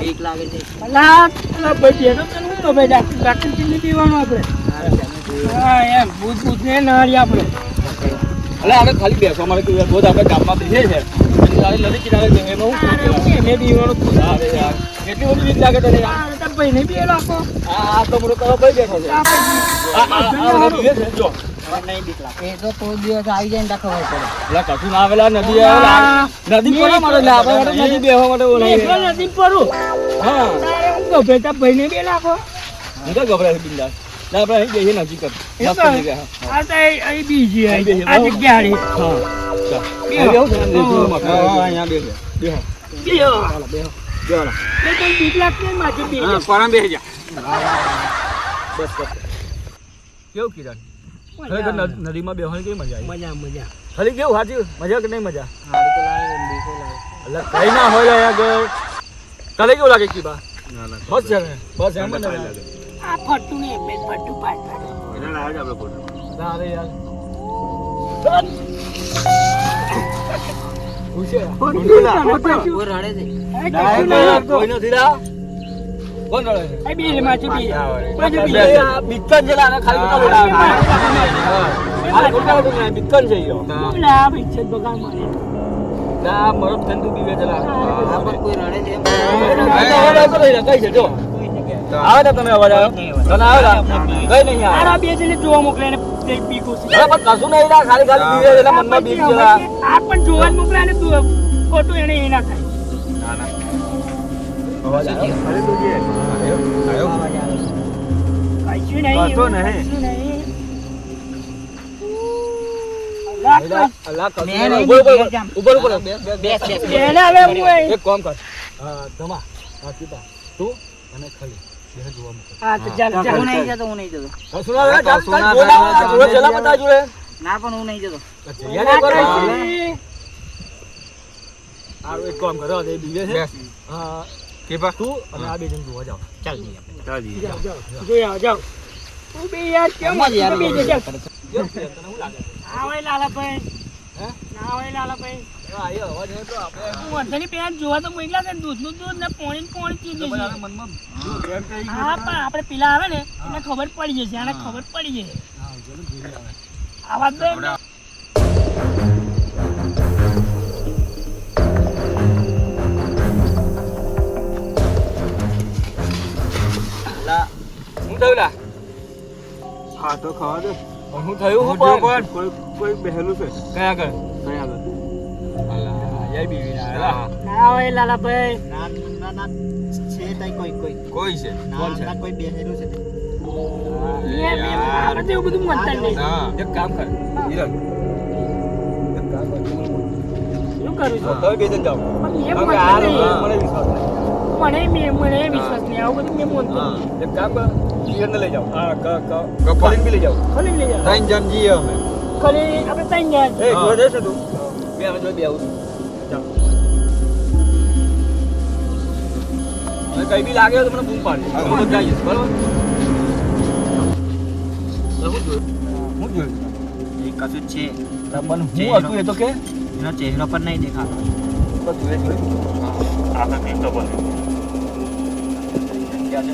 એક લાગે છે અલા ભાઈ બેનો તો હું તો ભાઈ ડાક્ટર ચીલી પીવાનું આપણે હા એમ ભૂત ને નાળી આપણે અલા આપણે ખાલી બેસવા માટે કોઈ રોજ આપણે ગામમાં બેસીએ છે નદી કિનારે એમાં હું મેં પીવાનું અરે યાર કેટલી બધી બીક લાગે તને યાર ભાઈ નહીં પીએ લોકો આ તો મોટો તારો ભાઈ બેઠો છે આ પીએ છે જો નહીં બીક લાગે એ તો કોઈ દિવસ આવી જાય ને તો ખબર પડે એટલે કશું ના આવેલા નદી આવે નદી પર મારે લે આપણે નદી બેહવા માટે બોલાવીએ નદી પરું હા તારે હું તો બેટા ભાઈ ને બે લાખો હું તો ગભરાય બિંદાસ ના આપણે અહીં જઈએ નજીક જ મસ્ત જગ્યા આ તો અહીં બીજી આ જગ્યા હારી હા ચાલ અહીંયા બેસો બેહો બેહો ચાલો બેહો ચાલો એ તો બીક લાગતી ને માથે બે હા પરમ બેહી જા બસ બસ કેવું કિરણ ખરેખર નદીમાં બેહવાની કેવી મજા આવી મજા મજા ખાલી કેવું સાચી મજા કે નહીં મજા હારું તો લાગે બીકો લાગે એટલે કઈ ના હોય આગળ તને કેવું લાગે કીબા બસ છે ને બસ એમ જ લાગે આ ફટું ને મેં ફટું પાડ એને લાગે આપણે ફોટો ના અરે યાર કોઈ રડે છે કોઈ નથી લા કોણ રડે છે આ બે માથે બે બિક્કન છે લા ખાલી કોટા બોલા ખાલી કોટા બોલા બિક્કન છે યો લા ભાઈ છે બગાડ મારે ના મરદ થંદુ બીવે છે લા આ પર કોઈ રડે છે કઈ છે જો આવે ને તમે અવાજ આવ્યો તને આવે કઈ નહીં આવે આ બે જણે જોવા મોકલે ને તે બીકો છે અરે પણ કશું નહીં લા ખાલી ખાલી બીવે એટલે મનમાં બીક છે લા આ પણ જોવા મોકલે ને તું ખોટું એને એ ના થાય ના ના અવાજ આવ્યો અરે તું જે આવ્યો કશું નહીં વાંધો એવું નહીં. કશું નહીં અલ્લાહ કશું મેં નહીં. નહીં ઉપર બીજે ઉપર ઉપર બેસ બેસ એને હવે હું એક કામ કર ધમા કીધા તું અને ખાલી બે જોવા મૂકો હા તો ચાલ ચાલ હું નહીં જતો હું નહીં જતો કશું ના ચાલ ચાલ જોડે ચલા બતા જોડે ના પણ હું નહીં જતો યાર એક કરો આરો એક કામ કરો દે બીજે છે હા કેપા તું અને આ બે જણ જોવા જાવ ચાલ જઈએ આપણે જોઈ આવો જાઓ તું બે યાર કેમ આમાં જ યાર બે મને જાવ તને શું લાગે ના હોય લાલાભાઈ હે ના હોય લાલાભાઈ આયો અવાજ હે તો આપણે હું અંધની પેલા જોવા તો મોકલા છે દૂધનું દૂધ ને પોણી પીધી છે મનમાં એમ કહી હા પણ આપણે પેલા આવે ને એને ખબર પડી જશે આને ખબર પડી જશે હા જરૂર જોઈ આવે આવાજ દો એમને. હું થયું લા હા તો ખાવા દે હું થયું હું પણ પણ કોઈ બેહેલું છે કયા આગળ કઈ આગળ અલ્લાહ યાર બીવી ના આલા ના હોય લાલાભાઈ ના ના ના છે તઈ કોઈ કોઈ કોઈ છે ના કોણ છે ના કોઈ બેહેલું છે આપણે તો એવું બધું મનતા જ નહીં હા એક કામ કર હિરલ એક કામ કર શું કરું છું હવે બે જણ જાઓ પણ કારણ કે આ લોકો મને વિશ્વાસ નથી મને વિશ્વાસ નહીં આવું બધું મેં મોનતો હા એક કામ કર હિરલને લઈ જાઓ હા કપડીને બી લઈ જાઓ ખોલી લઈ જાઓ ત્રણ જણ જઈએ અમે ખોલી આપણે ત્રણ ગયા એ જોઈ દેશે તું બે અમે જોઈ બે આવું ચાલ હવે કઈ બી લાગે તો મને બૂમ પાડજે હું બધા જઈશ બરાબર હું જોયું એ કશું છે મને હું હતું એ તો કે એનો ચહેરો પર નહીં દેખાતો બસ જોઈ આપણે પીક તો બોલ ક્યાં છે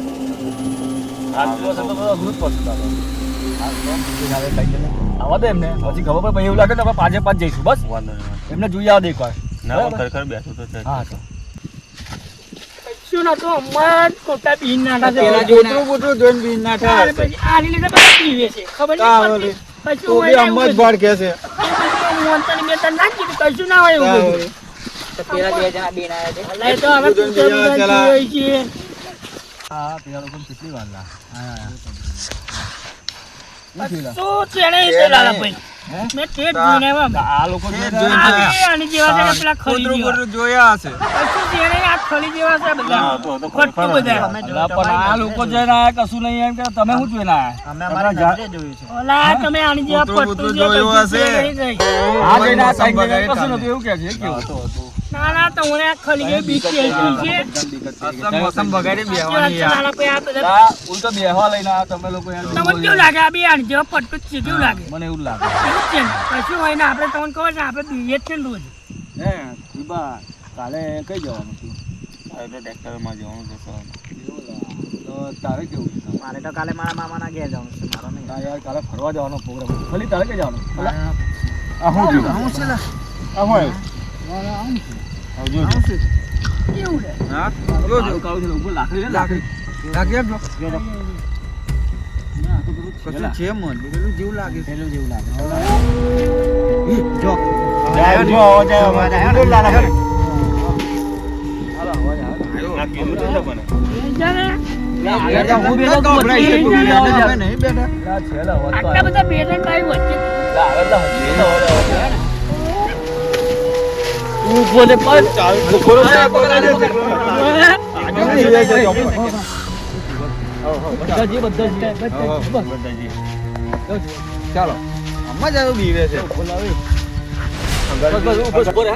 આ દિવસ તો બધો અઘરું જ પડશે તારે આ તો બીજું આવે કઈ નહીં આવા દે એમને પછી ખબર પડે પછી એવું લાગે ને આપણે પાંચે પાંચ જઈશું બસ એમને જોઈ આવા દે એકવાર ના ખરેખર બેઠું તો છે હા તો શું ના તો અમાર ખોટા બીન નાટા છે પેલા જોતરું બોતરું જોઈને બી ના થાય અને પછી આની લીધે બધા પીવે છે ખબર તા નહીં ઓલી. પડતી. પછી તું હું બી એને અમ્મ જ એવું ભાડ કે છે કીધું, મોહનતાની મેં તને ના કીધું, કશું ના હોય એવું તા બધું. ઓલી. તો પેલા બે જણા બેન આવ્યા છે અલા, એ તો હવે બધું પૂછો બીજા બધા ચલા. જોઈએ છીએ. હા પેલા લોકોને કેટલી વાર લા શું છે ને એ તો લાલાભાઈ? મેં તે જ જોઈને આવ્યા. આ લોકો તે જોઈને જોઈને આ આવ્યા. બે આની જેવા છે ને પેલા ખરી બોતરું જેવા. બોતરું જોયા હશે કશું છે નહીં, આ ખરી જેવા છે બધા. ખોટું બધા. અલા, પણ આ લોકો જોઈને આયા કશું નહીં એમ કે તમે શું જોઈને આયા અમે અમારા ઘરે જોયું છે ઓલા, તમે આની જેવા કૂતરું પટ્ટું બૂતરું જે જોયું બધું હશે. છે નહીં કઈ. આ જોઈને આ સાઈડ બગાડી કશું તમે. નતું એવું કે છે કેવું ના ના, તો મને આ ખરી જેવી બીક થઈ ગઈ છે. અસલ મોસમ બગાડી બેહવાની યાર લાલાભાઈ, આ બધા આ ઉલટો બેહવા લઈને આ તમે લોકો યાર તમને કેવું લાગે? આ બે આની જેવા પટ્ટું જ છે, કેવું લાગે? મને એવું જ લાગે એવું જ છે ને. કશું હોય ને આપણે તમને ખબર છે આપણે બીએ જ છે ને રોજ. હે ઈબા કાલે કઈ જવાનું તું? હવે તો ટ્રેક્ટરમાં જવાનું છે સવારમાં. તો તારે કેવું છે? મારે તો કાલે મારા મામાના ઘેર જવાનું છે, મારો નહીં. ના યાર કાલે ફરવા જવાનો પ્રોગ્રામ છે. ખાલી તારે કે જવાનું? હા. આ હું હું જીવ? છે ને? આ હું આવ્યું? કેવું છે? હા કાળું કાળું છે ને, ઉપર લાકડી છે ને, લાકડી. લાગી આપજો. જો તો. ના, આ તો પેલું કશું છેલા. છે મન પેલું જેવું લાગે છે. પેલું જેવું લાગે. જો આવ્યો ને? અવાજ આવ્યો. અવાજ આવ્યો ને? હાલો, અવાજ આવ્યો. આ કીધું તો છે મને. આગળ તો હું બેઠો તો ગભરાઈ છે તું. બેઠો. અમે નહીં બેઠા. આ છેલ્લા અવાજ તો આટલા આવ્યો. બધા બેઠા ટાઈમ વચ્ચે આગળ તો છેલ્લો અવાજ આવ્યો. તું બોલે પણ ચાલુ બોલો છે, પકડાઈ દે. બધા જી, બધા જી. બધાજી. ચાલો આમાં જ આવ્યું બીવે છે. બોલાવી. બસ, બસ, ઉભો રહે.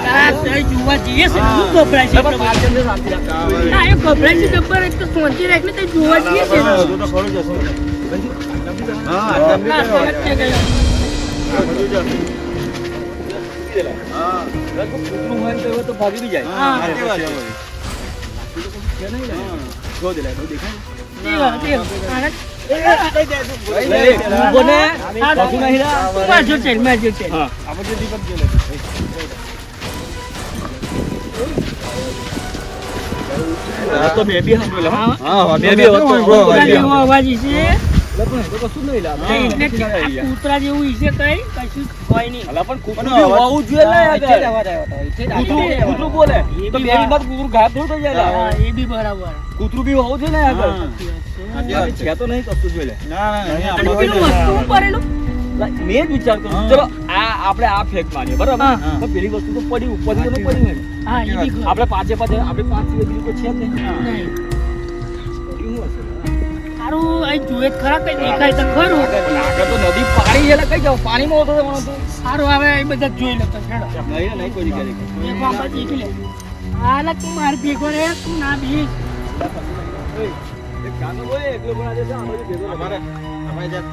આ સહી જોવા જઈએ છે શું ગભરાય છે પણ મારી અંદર શાંતિ રાખ. ના એ ગભરાય છે જબ્બર એક તો શાંતિ રાખને તે જોવા જઈએ છે તું તો ખરું જશો. હા ના સરસ છે ગયો હા. કૂતરું હોય ને તો એ તો ભાગી બી જાય. હા. સાચી વાત છે. છે નહીં ને? જો દે, જો દેખાય. લે તું બોલે. કશું નહીં રા. માજો ચલ હા. આપણે જે દીપક જે લે. તો મેં બી સાંભળેલું, હા. હા બે બે હોતો. જેવો અવાજ છે એટલે પણ એ તો કશું નહીં લા. એટલે આ કૂતરા જેવું ઈશે કઈ કશું હોય નહીં અલા પણ કૂતરું બી હોવું જોઈએ ને હા, એટલે જ આગળ. અવાજ આવ્યો હતો. એટલે જ કૂતરું આવ્યો હતો. કૂતરું બોલે એ તો બી બે મિનિટમાં કૂતરું ગાયબ થોડું થઈ જાય લા. હા એ બી બરાબર કૂતરું બી હોવું જોઈએ ને આગળ. હા. છે તો નહીં કશું જોઈ લે. ના ના નહીં અને આપણે પેલું વસ્તુ પડેલું મેં જ વિચાર કર્યો હા. ચલો આપણે આ ફેક મારીએ બરાબર હા. તો પેલી વસ્તુ તો પડી ઉપરથી તો પડી હોય ને. હા એ બી ખરું. આપણે પાંચે આપણે પાંચ સિવાય બીજું કોઈ છે જ નહીં. નહીં. પડ્યું શું હશે? સારું અહીં જોઈએ જ ખરા કઈ દેખાય તો ખરું આગળ તો નદી પાણી છે એટલે કઈ જાવ પાણીમાં હોતો મને તો સારું હવે એ બધા જોઈ લે તો હેડો નહીં નહીં કોઈ જગ્યાએ નહીં. એક વખત દેખી લે હાલ તું મારી ભેગો રે તું ના બીજ એક કામ તો બોલે એકલો પણ આજે છે આપણે ભેગો અમારે અમારે જાત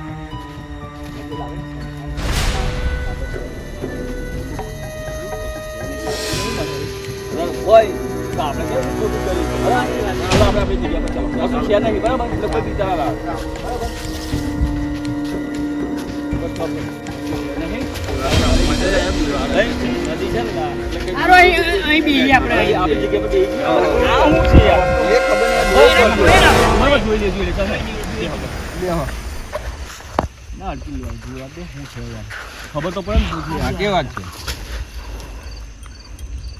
હોય તો આપણે કેવું ખોટું કર્યું છે, બરાબર? ચાલો આપણે આપણી જગ્યા પર ચાલો. કશું છે નહીં, બરાબર? એટલે કોઈ બિચારા લાવે. બરાબર? નહીં? નદી છે ને ના, એટલે કંઈ- સારું અહીં બીજી આપણે અહીં આપણી જગ્યા પર બેસી ગયા. આ શું છે યાર? એ ખબર નહીં બરાબર, જોઈ લે, ચાલો. ના, અડકી લે, જોવા દે, શું છે યાર? ખબર તો પડે ને શું છે યાર. સાચી વાત છે.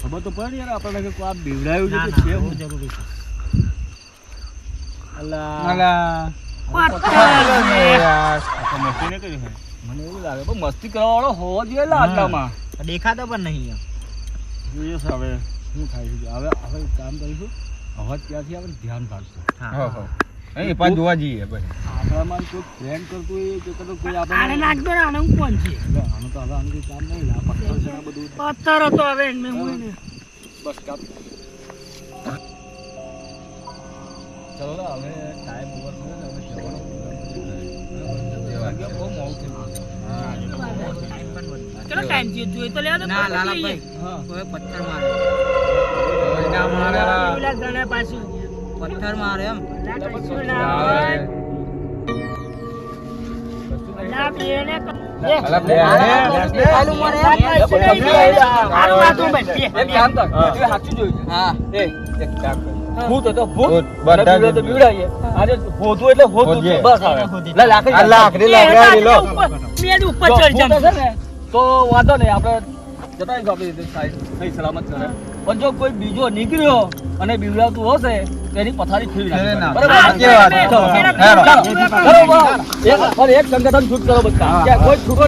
ખબર તો પડે ને યાર આપણને કે આ બીવડાયું છે કે છે હું જરૂરી છે. અલા, અલા યાર તો મસ્તી નહીં કરી હોય. મને એવું લાગે પણ મસ્તી કરવા વાળો હોવો જોઈએ લા આટલામાં. દેખાતો પણ નહીં એમ. જોઈએ છે હવે શું થાય છે હવે હવે એક કામ કરીશું અવાજ ક્યાંથી આવે ને ધ્યાન રાખશું. હા હા અહીં પાછું જોવા જઈએ પછી આપણામાં કોઈ ફ્રેન્ડ કરતું હોય કે કદાચ કોઈ આને આપણે નાખતો ને આને હું કોણ છે હવે આનું તો હવે આનું કંઈ કામ નહીં લા પથ્થર છે ને આ બધું પથ્થર હતો હવે મેં હું ને બસ કામ ચલો લા હવે ટાઈમ ઓવર થયો ને હવે જવાનો પ્રોગ્રામ બહુ મોડું થઈ ગયું. કેટલો ટાઈમ થયો જોઈ તો લેવા દો ના, લાલાભાઈ. હા હવે પથ્થર મારે. ના મારા પેલા ગણા પાછું પથ્થર મારે એમ. ના કશું ના હોય. ના બેને અલા બે પેલું મારે એમ. સારું વાતો ભાઈ એક કામ કર તું સાચું જોયું હા. એ એક કામ કર ભૂત હતો ભૂત ભૂત, બધા બધા બીવડાય તો બીવડાઈએ આજે હોતું એટલે હોતું જ છે. હોતીએ. બસ આવે લા લાકડી આ લાકડી લાકડી લો બે ઉપર જો ચડી ભૂત હશે જામ ને તો વાંધો નહીં આપણે જતા રહીશું આપણી રીતે સાઈડ સહી સલામત કરે પણ જો કોઈ બીજો નીકળ્યો અને બીવડાવતું હશે તો એની પથારી ફેરવી ફેરવી નાખી. નાખો. બરાબર? સાચી વાત છે. ચલો. હેરો. બરોબર. એક સંગઠન છૂટ કરો બધા કે કોઈ છૂટો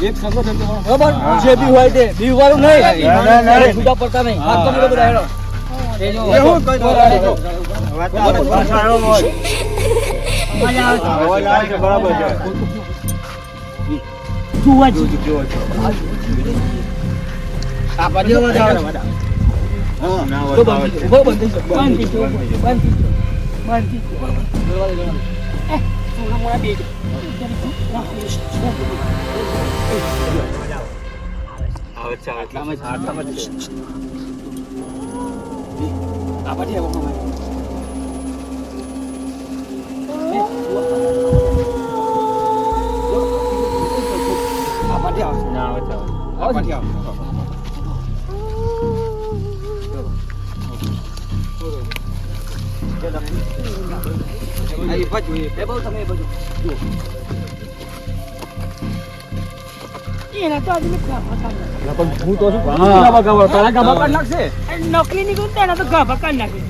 એક સંગઠન તો બરાબર જે બી હોય તે બીવવાનું નહીં ના, ના, ના. છૂટા પડતા નહીં હાથ પકડો બધા હેડો એ જો. એ હું કઈ દો વાત આવે પાછળ હોય મજા આવે અવાજ આવે છે બરાબર છે જોવા જ જો આ બાજુ અવાજ આવે. ના તો હોય બંધ ઉભો બંધ થઈ જાઓ. બંધ થઈ ગયો, બંધ થઈ ગયો, બંધ થઈ ગયો. દરવાજો દરવાજો. થોડા મોડા બેજો. આવે છે આટલામાં જ આટલામાં જ છે. આ બાજુ આવો મામા. આ બાજુ આવો. ના આવે છે આ બાજુ આવો. આ બાજુ એ બહુ તમે એ બાજુ જુઓ. એના તો આજુ ગાભા કાઢ ના પણ હું તો શું ગાભા ગાભા તારા ગાભા કાઢ નાખશે. નાખે. નોકરી નીકળું તો એના તો ગાભા કાઢ નાખે.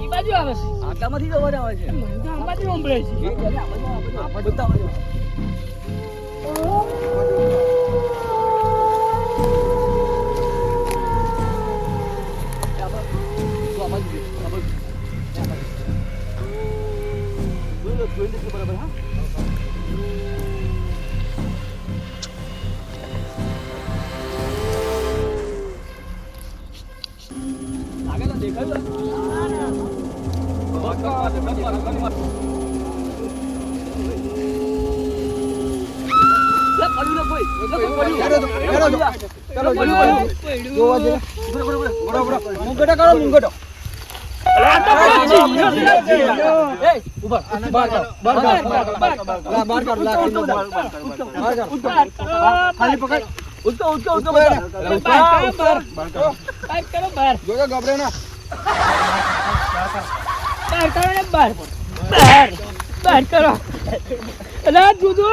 ઈ બાજુ આવે છે. આટલામાંથી જ અવાજ આવે છે. મને તો આ બાજુ સંભળાય છે. બધા બાજુ. મુંગટા કરો મુંગટો. ખાલી પકડ. ઉચકો ઉચકો ઉચકો બહાર કરો બહાર. જોજો ગબડે ના બહાર કરો ને બહાર. બહાર બહાર કરો. અલા જુદો.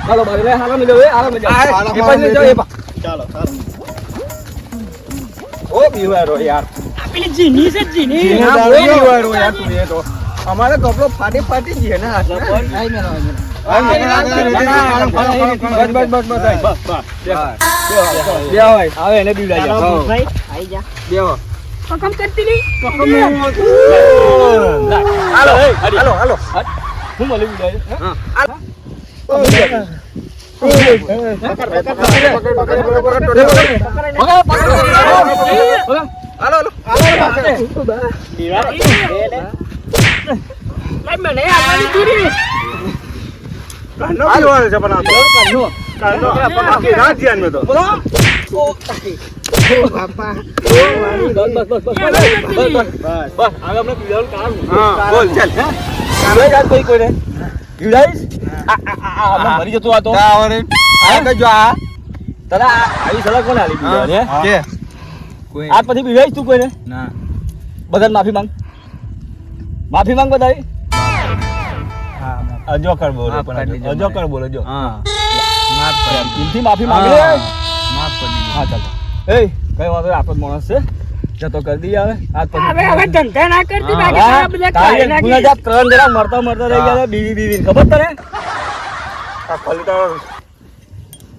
ચાલો ભાઈ રે હાલો મિલો એ હાલો મિલો. એ પાસે જાઓ એ પા. ચાલો ઓ બીવારો યાર આ પેલી જીની છે જીની. બીવારો યાર તું એ તો અમારે કપડો ફાટી ફાટી ગયો ને આઈ મેલો આવે એને બીવડાઈ જાઓ. આઈ જા. કમ કરતી નહીં. હાલો હાલો હાલો હું મળી બીવડાઈ. મને આવવાની પૂરી. મરી જતો હતો તને આવી સલાહ કોને આલી બીવડાવવાની, હે? આજ પછી બીવડાવીશ તું કોઈને? બધા માફી માંગ, માફી માંગ બધા. અજોકર બોલો પણ અજોકર બોલો જો. દિલથી માફી માંગે. હા ચાલ એ કઈ વાંધો નહીં, આપણો માણસ છે જતો કરી દઈએ હવે. આજ પછી હવે ધંધા ના કરતી બાકી આ બધા ખાઈ નાખી. ગુનેગાર 3 જણા મરતા મરતા રહી ગયા બીવી બીવી ખબર તને?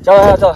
ચાલ ચાલ